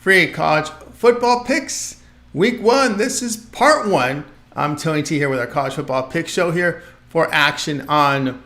free college football picks. Week 1, this is part 1. I'm Tony T here with our college football pick show here for action on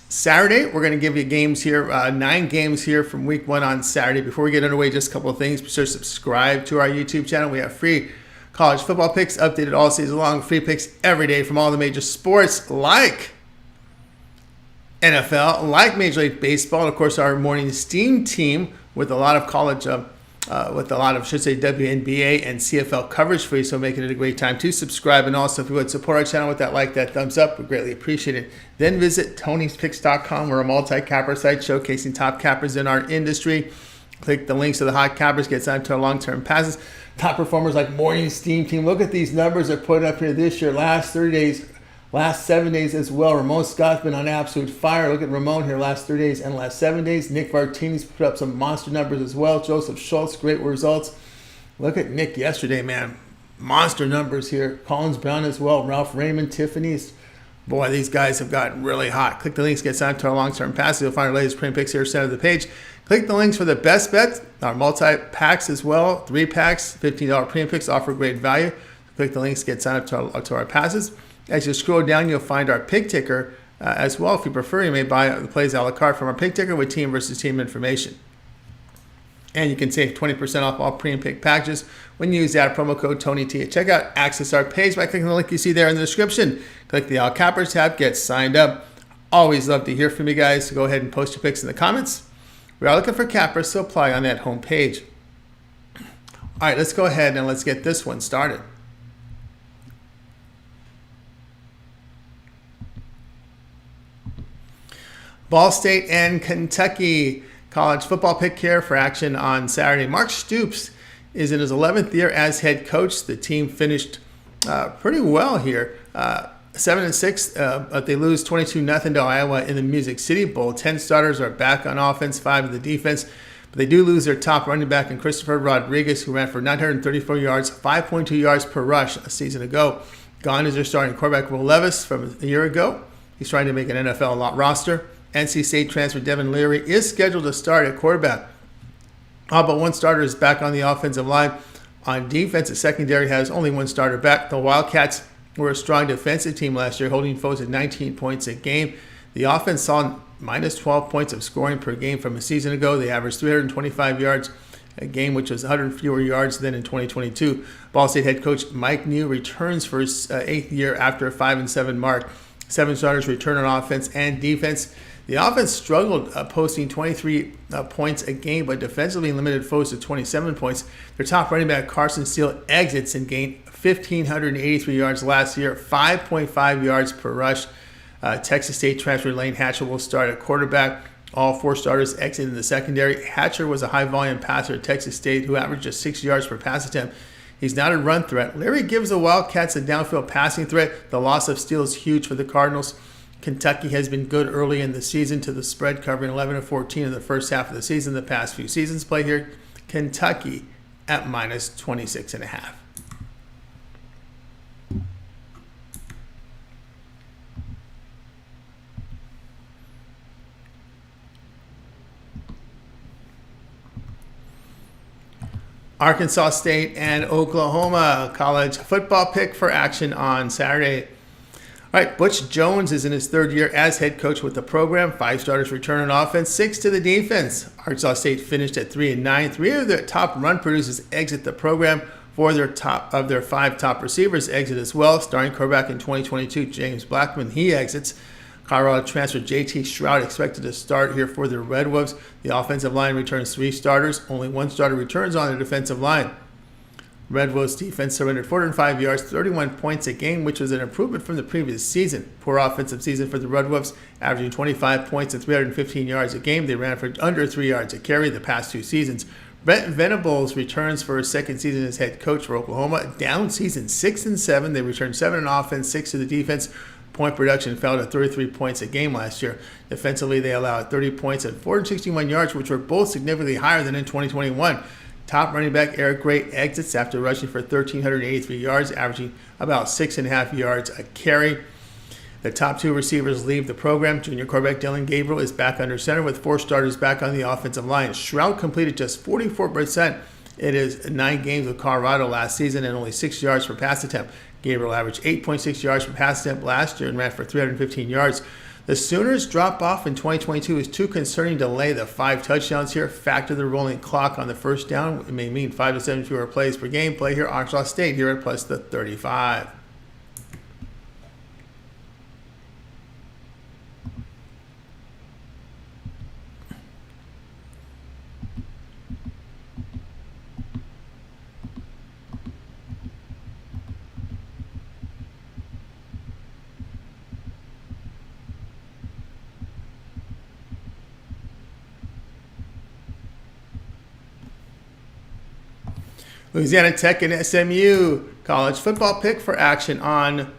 Saturday. We're going to give you games here, 9 games here from week 1 on Saturday. Before we get underway, just a couple of things. Be sure to subscribe to our YouTube channel. We have free college football picks updated all season long, free picks every day from all the major sports like NFL, like Major League Baseball, and of course our morning steam team with a lot of college, WNBA and CFL coverage for you, so making it a great time to subscribe. And also, if you would support our channel with that like, that thumbs up, we greatly appreciate it. Then visit Tony'sPicks.com. We're a multi-capper site showcasing top cappers in our industry. Click the links to the hot cappers, get signed to our long-term passes. Top performers like Morning Steam Team. Look at these numbers they're putting up here this year. Last 30 days, last 7 days as well. Ramon Scott's been on absolute fire. Look at Ramon here last 3 days and last 7 days. Nick Vartini's put up some monster numbers as well. Joseph Schultz, great results. Look at Nick yesterday, man. Monster numbers here. Collins Brown as well. Ralph Raymond, Tiffany's. Boy, these guys have gotten really hot. Click the links, get signed to our long-term passes. You'll find our latest premium picks here center of the page. Click the links for the best bets, our multi-packs as well. 3 packs, $15 premium picks, offer great value. Click the links, get signed up to our passes. As you scroll down, you'll find our pick ticker as well. If you prefer, you may buy the plays a la carte from our pick ticker with team versus team information. And you can save 20% off all premium pick packages when you use that promo code TonyT at checkout. Access our page by clicking the link you see there in the description. Click the All Cappers tab, get signed up. Always love to hear from you guys, so go ahead and post your picks in the comments. We are looking for cappers, so apply on that home page. All right, let's go ahead and let's get this one started. Ball State and Kentucky college football pick here for action on Saturday. Mark Stoops is in his 11th year as head coach. The team finished pretty well here. 7-6, but they lose 22-0 to Iowa in the Music City Bowl. 10 starters are back on offense, 5 in the defense. But they do lose their top running back in Christopher Rodriguez, who ran for 934 yards, 5.2 yards per rush a season ago. Gone is their starting quarterback, Will Levis, from a year ago. He's trying to make an NFL roster. NC State transfer Devin Leary is scheduled to start at quarterback. All but one starter is back on the offensive line. On defense, the secondary has only one starter back. The Wildcats were a strong defensive team last year, holding foes at 19 points a game. The offense saw minus 12 points of scoring per game from a season ago. They averaged 325 yards a game, which was 100 fewer yards than in 2022. Ball State head coach Mike New returns for his 8th year after a 5-7 mark. 7 starters return on offense and defense. The offense struggled posting 23 points a game, but defensively limited foes to 27 points. Their top running back, Carson Steele, exits and gained 1,583 yards last year, 5.5 yards per rush. Texas State transfer Lane Hatcher will start at quarterback. All 4 starters exit in the secondary. Hatcher was a high-volume passer at Texas State who averaged just 6 yards per pass attempt. He's not a run threat. Larry gives the Wildcats a downfield passing threat. The loss of Steele is huge for the Cardinals. Kentucky has been good early in the season to the spread, covering 11-14 in the first half of the season. The past few seasons play here. Kentucky at minus 26.5. Arkansas State and Oklahoma college football pick for action on Saturday. All right, Butch Jones is in his 3rd year as head coach with the program. 5 starters return on offense, 6 to the defense. Arkansas State finished at 3-9. 3 of their top run producers exit the program. 4 of their 5 top receivers exit as well. Starting quarterback in 2022, James Blackman, he exits. Colorado transfer J.T. Stroud expected to start here for the Red Wolves. The offensive line returns 3 starters. Only 1 starter returns on the defensive line. Red Wolves defense surrendered 405 yards, 31 points a game, which was an improvement from the previous season. Poor offensive season for the Red Wolves, averaging 25 points and 315 yards a game. They ran for under 3 yards a carry the past 2 seasons. Brent Venables returns for his 2nd season as head coach for Oklahoma. Down season 6-7. They returned 7 on offense, 6 to the defense. Point production fell to 33 points a game last year. Defensively, they allowed 30 points and 461 yards, which were both significantly higher than in 2021. Top running back Eric Gray exits after rushing for 1,383 yards, averaging about 6.5 yards a carry. The top 2 receivers leave the program. Junior quarterback Dylan Gabriel is back under center with 4 starters back on the offensive line. Stroud completed just 44% in his 9 games with Colorado last season and only 6 yards per pass attempt. Gabriel averaged 8.6 yards per pass attempt last year and ran for 315 yards. The Sooners' drop-off in 2022 is too concerning to lay the 5 touchdowns here. Factor the rolling clock on the first down. It may mean 5 to 7 fewer plays per game. Play here, Arkansas State here at plus the 35. Louisiana Tech and SMU college football pick for action on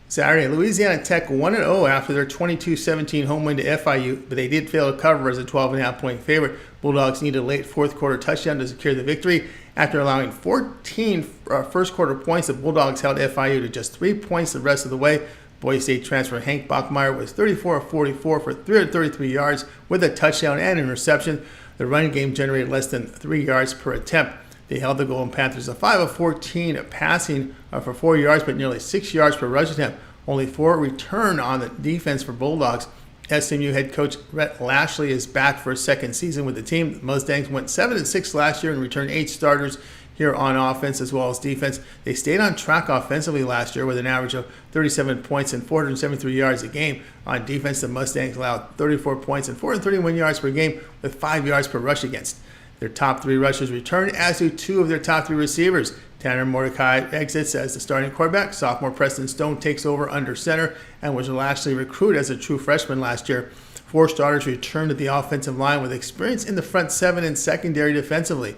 Saturday. Louisiana Tech 1-0 after their 22-17 home win to FIU, but they did fail to cover as a 12.5-point favorite. Bulldogs needed a late fourth quarter touchdown to secure the victory. After allowing 14 first quarter points, the Bulldogs held FIU to just 3 points the rest of the way. Boise State transfer Hank Bachmeier was 34 of 44 for 333 yards with a touchdown and interception. The running game generated less than 3 yards per attempt. They held the Golden Panthers to 5 of 14 passing for 4 yards, but nearly 6 yards per rush attempt. Only 4 return on the defense for Bulldogs. SMU head coach Rhett Lashley is back for a second season with the team. The Mustangs went 7-6 last year and returned 8 starters here on offense as well as defense. They stayed on track offensively last year with an average of 37 points and 473 yards a game. On defense, the Mustangs allowed 34 points and 431 yards per game with 5 yards per rush against. Their top 3 rushers returned, as do 2 of their top 3 receivers. Tanner Mordecai exits as the starting quarterback. Sophomore Preston Stone takes over under center and was Lashley recruited as a true freshman last year. 4 starters returned to the offensive line with experience in the front 7 and secondary defensively.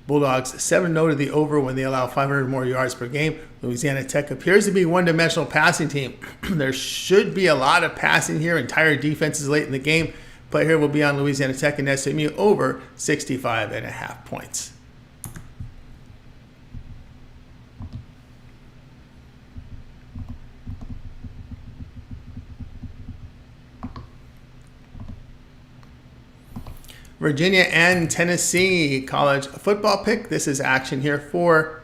Bulldogs 7-0 to the over when they allow 500 more yards per game. Louisiana Tech appears to be a one-dimensional passing team. There should be a lot of passing here and tired defenses late in the game. Play here will be on Louisiana Tech and SMU over 65.5 points. Virginia and Tennessee college football pick. This is action here for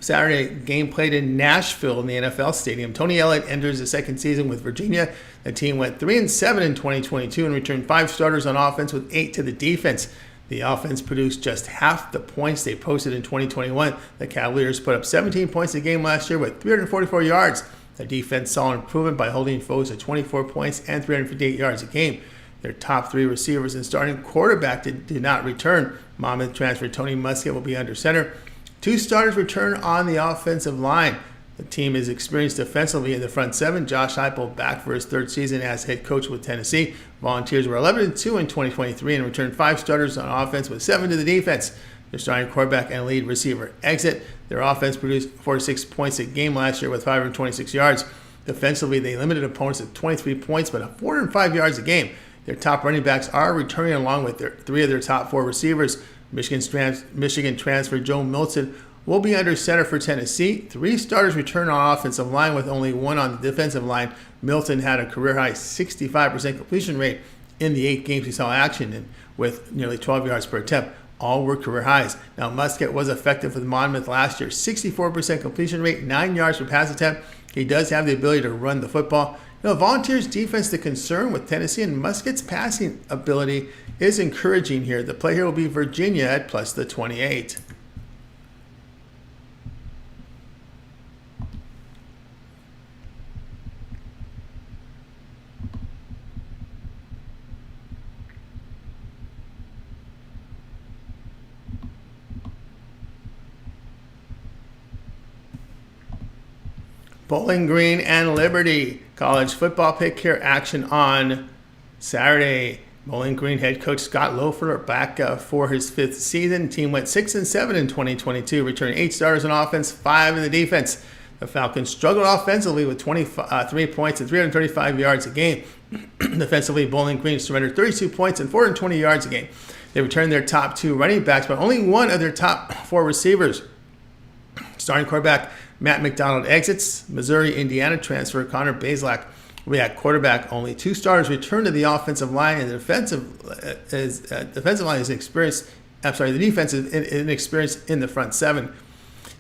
Saturday. Game played in Nashville in the NFL Stadium. Tony Elliott enters the second season with Virginia. The team went 3-7 in 2022 and returned 5 starters on offense with 8 to the defense. The offense produced just half the points they posted in 2021. The Cavaliers put up 17 points a game last year with 344 yards. The defense saw an improvement by holding foes to 24 points and 358 yards a game. Their top 3 receivers and starting quarterback did not return. Monmouth transfer Tony Muskett will be under center. 2 starters return on the offensive line. The team is experienced defensively in the front 7. Josh Heupel back for his 3rd season as head coach with Tennessee. Volunteers were 11-2 in 2023 and returned 5 starters on offense with 7 to the defense. Their starting quarterback and lead receiver exit. Their offense produced 46 points a game last year with 526 yards. Defensively, they limited opponents to 23 points but 405 yards a game. Their top running backs are returning along with 3 of their top 4 receivers. Michigan transfer Joe Milton will be under center for Tennessee. 3 starters return on offensive line with only 1 on the defensive line. Milton had a career-high 65% completion rate in the 8 games he saw action in, with nearly 12 yards per attempt. All were career highs. Now, Muskett was effective with Monmouth last year. 64% completion rate, 9 yards per pass attempt. He does have the ability to run the football. Volunteers' defense, the concern with Tennessee, and Muskett's passing ability is encouraging here. The play here will be Virginia at plus the 28. Bowling Green and Liberty college football pick here. Action on Saturday. Bowling Green head coach Scott Loeffler back for his 5th season. Team went 6-7 in 2022, returned 8 starters on offense, 5 in the defense. The Falcons struggled offensively with 23 points and 335 yards a game. Defensively, Bowling Green surrendered 32 points and 420 yards a game. They returned their top 2 running backs, but only 1 of their top 4 receivers. Starting quarterback Matt McDonald exits. Missouri-Indiana transfer Connor Bazelak will be at quarterback. Only 2 starters return to the offensive line, and the defensive line is experienced The defense is inexperienced in the front seven.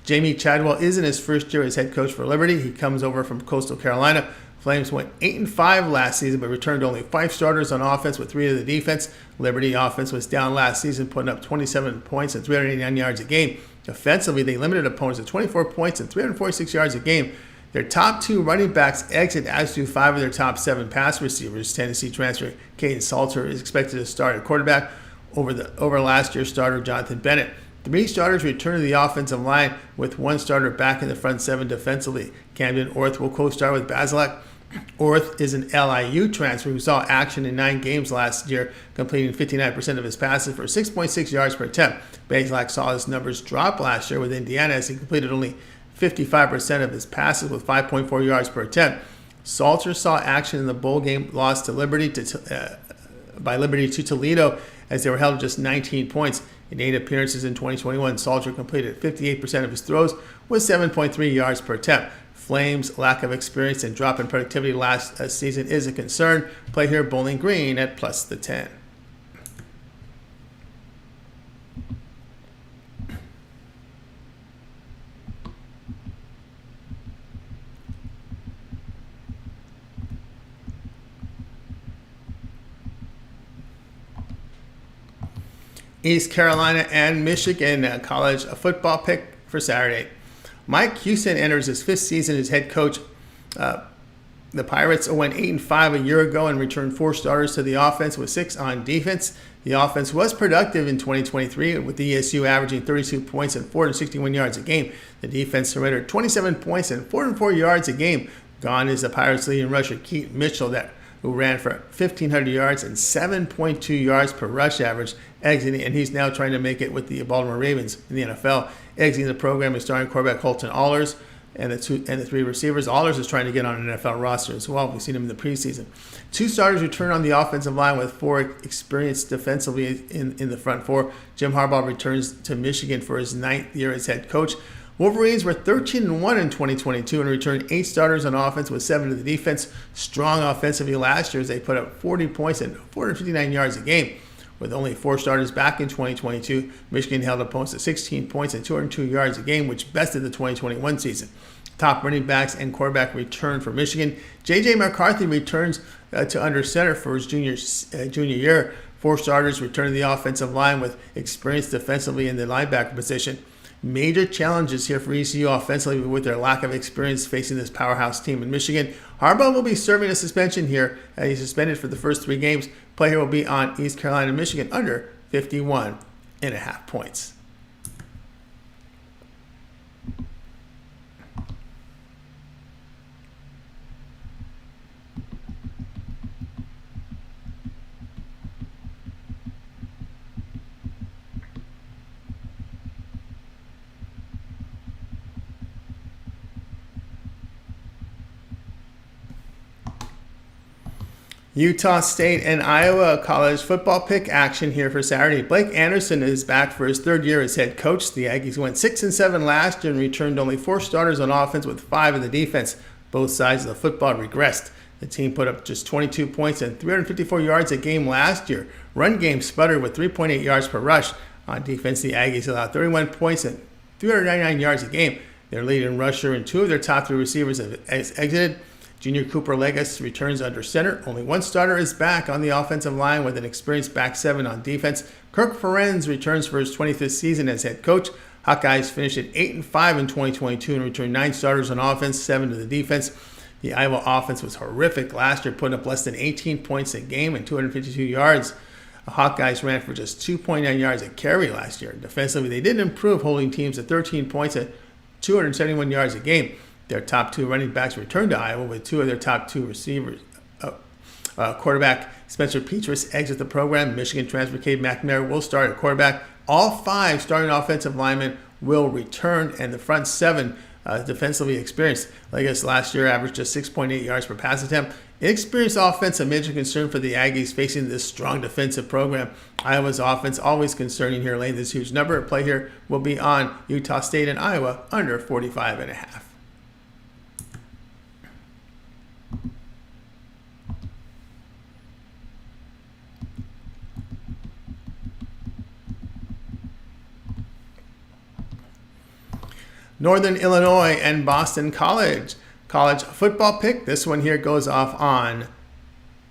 Jamie Chadwell is in his first year as head coach for Liberty. He comes over from Coastal Carolina. Flames went 8-5 last season, but returned only 5 starters on offense with 3 of the defense. Liberty offense was down last season, putting up 27 points and 389 yards a game. Defensively, they limited opponents to 24 points and 346 yards a game. Their top 2 running backs exit, as do 5 of their top 7 pass receivers. Tennessee transfer Caden Salter is expected to start at quarterback over last year's starter Jonathan Bennett. 3 starters return to the offensive line, with 1 starter back in the front 7 defensively. Camden Orth will co-star with Bazelak. Orth is an LIU transfer who saw action in 9 games last year, completing 59% of his passes for 6.6 yards per attempt. Bazelak saw his numbers drop last year with Indiana as he completed only 55% of his passes with 5.4 yards per attempt. Salter saw action in the bowl game loss to Liberty to Toledo as they were held to just 19 points. In 8 appearances in 2021, Salter completed 58% of his throws with 7.3 yards per attempt. Flames' lack of experience and drop in productivity last season is a concern. Play here Bowling Green at plus the 10. East Carolina and Michigan college football pick for Saturday. Mike Houston enters his 5th season as head coach. The Pirates went 8-5 a year ago and returned 4 starters to the offense with 6 on defense. The offense was productive in 2023, with the ESU averaging 32 points and 461 yards a game. The defense surrendered 27 points and 404 yards a game. Gone is the Pirates' leading rusher, Keaton Mitchell, who ran for 1,500 yards and 7.2 yards per rush average, exiting, and he's now trying to make it with the Baltimore Ravens in the NFL. Exiting the program is starting quarterback Holton Allers and the 3 receivers. Allers is trying to get on an NFL roster as well. We've seen him in the preseason. 2 starters return on the offensive line with 4 experienced defensively in the front 4. Jim Harbaugh returns to Michigan for his 9th year as head coach. Wolverines were 13-1 in 2022 and returned 8 starters on offense with 7 to the defense. Strong offensively last year as they put up 40 points and 459 yards a game. With only 4 starters back in 2022, Michigan held opponents to 16 points and 202 yards a game, which bested the 2021 season. Top running backs and quarterback return for Michigan. J.J. McCarthy returns to under center for his junior year. 4 starters return to the offensive line with experience defensively in the linebacker position. Major challenges here for ECU offensively with their lack of experience facing this powerhouse team in Michigan. Harbaugh will be serving a suspension here. He's suspended for the first 3 games. Play here will be on East Carolina, Michigan under 51.5 points. Utah State and Iowa college football pick action here for Saturday. Blake Anderson is back for his 3rd year as head coach. The Aggies went 6-7 last year and returned only 4 starters on offense with 5 in the defense. Both sides of the football regressed. The team put up just 22 points and 354 yards a game last year. Run game sputtered with 3.8 yards per rush. On defense, the Aggies allowed 31 points and 399 yards a game. Their leading rusher and 2 of their top 3 receivers have exited. Junior Cooper Legas returns under center. Only 1 starter is back on the offensive line with an experienced back 7 on defense. Kirk Ferenz returns for his 25th season as head coach. Hawkeyes finished at 8-5 in 2022 and returned 9 starters on offense, 7 to the defense. The Iowa offense was horrific last year, putting up less than 18 points a game and 252 yards. The Hawkeyes ran for just 2.9 yards a carry last year. Defensively, they did improve, holding teams to 13 points at 271 yards a game. Their top 2 running backs returned to Iowa with 2 of their top 2 receivers. Quarterback Spencer Petras exits the program. Michigan transfer Cade McNamara will start at quarterback. All 5 starting offensive linemen will return, and the front 7 defensively experienced. Legas last year averaged just 6.8 yards per pass attempt. Inexperienced offense, a major concern for the Aggies facing this strong defensive program. Iowa's offense always concerning here, laying this huge number. Play here will be on Utah State and Iowa under 45.5. Northern Illinois and Boston College. College football pick. This one here goes off on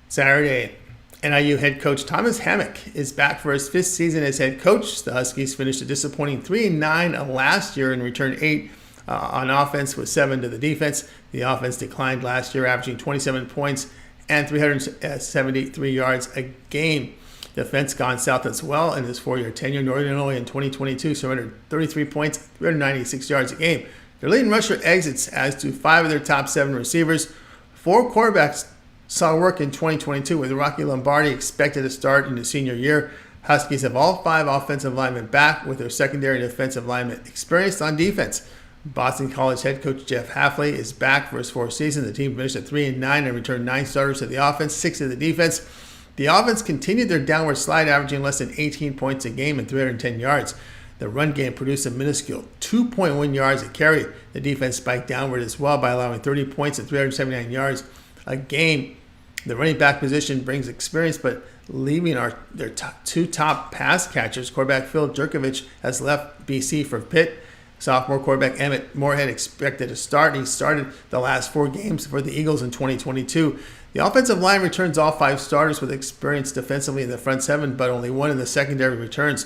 Saturday. NIU head coach Thomas Hammock is back for his 5th season as head coach. The Huskies finished a disappointing 3-9 last year and returned 8 on offense with 7 to the defense. The offense declined last year, averaging 27 points and 373 yards a game. Defense gone south as well in his 4-year tenure. Northern Illinois in 2022 surrendered 33 points, 396 yards a game. Their leading rusher exits, as do 5 of their top 7 receivers. 4 quarterbacks saw work in 2022, with Rocky Lombardi expected to start in his senior year. Huskies have all 5 offensive linemen back, with their secondary and defensive linemen experienced on defense. Boston College head coach Jeff Hafley is back for his 4th season. The team finished at 3-9 and returned 9 starters to the offense, 6 to the defense. The offense continued their downward slide, averaging less than 18 points a game and 310 yards. The run game produced a minuscule 2.1 yards a carry. The defense spiked downward as well by allowing 30 points and 379 yards a game. The running back position brings experience, but leaving their 2 top pass catchers. Quarterback Phil Jerkovich has left BC for Pitt. Sophomore quarterback Emmett Moorhead expected to start. He started the last 4 games for the Eagles in 2022. The offensive line returns all 5 starters with experience defensively in the front 7, but only 1 in the secondary returns.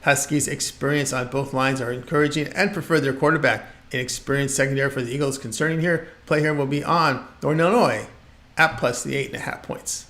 Huskies' experience on both lines are encouraging and prefer their quarterback. An experienced secondary for the Eagles concerning here. Play here will be on Northern Illinois at plus the 8.5 points.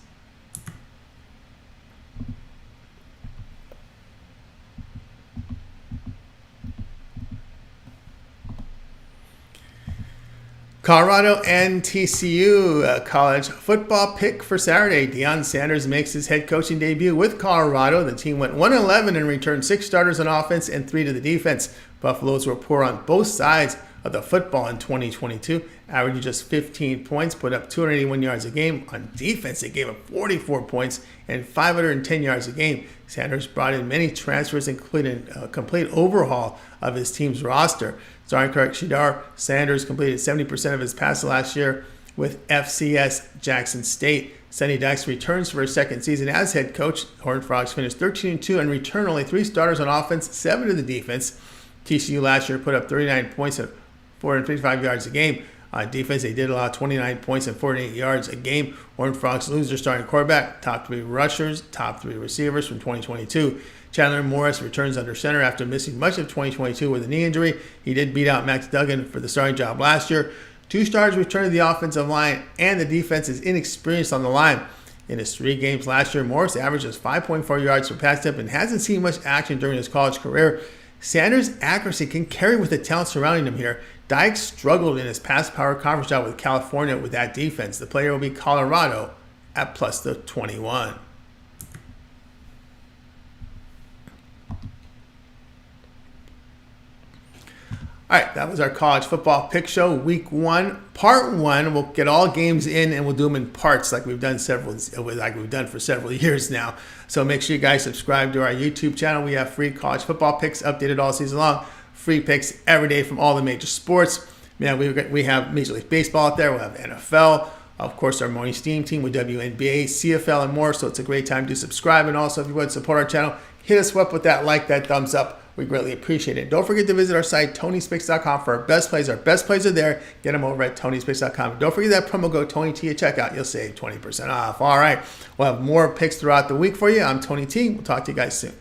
Colorado and TCU, college football pick for Saturday. Deion Sanders makes his head coaching debut with Colorado. The team went 1-11 and returned 6 starters on offense and 3 to the defense. Buffaloes were poor on both sides of the football in 2022, averaging just 15 points, put up 281 yards a game. On defense, they gave up 44 points and 510 yards a game. Sanders brought in many transfers, including a complete overhaul of his team's roster. Starting correct, Shedeur Sanders completed 70% of his passes last year with FCS Jackson State. Sonny Dykes returns for his 2nd season as head coach. Horned Frogs finished 13-2 and returned only 3 starters on offense, 7 to the defense. TCU last year put up 39 points and 455 yards a game. On defense, they did allow 29 points and 48 yards a game. Horned Frogs lose their starting quarterback, top 3 rushers, top 3 receivers from 2022. Chandler Morris returns under center after missing much of 2022 with a knee injury. He did beat out Max Duggan for the starting job last year. 2 stars return to the offensive line, and the defense is inexperienced on the line. In his 3 games last year, Morris averages 5.4 yards per pass attempt and hasn't seen much action during his college career. Sanders' accuracy can carry with the talent surrounding him here. Dykes struggled in his pass power conference out with California with that defense. The player will be Colorado at plus the 21. All right, that was our college football pick show, week 1, part 1. We'll get all games in and we'll do them in parts like we've done for several years now. So make sure you guys subscribe to our YouTube channel. We have free college football picks updated all season long. Free picks every day from all the major sports. Man, we have Major League Baseball out there. We'll have NFL. Of course, our morning steam team with WNBA, CFL, and more. So it's a great time to subscribe. And also, if you would support our channel, hit us up with that like, that thumbs up. We greatly appreciate it. Don't forget to visit our site, TonySpicks.com, for our best plays. Our best plays are there. Get them over at TonySpicks.com. Don't forget that promo code TonyT at checkout. You'll save 20% off. All right. We'll have more picks throughout the week for you. I'm Tony T. We'll talk to you guys soon.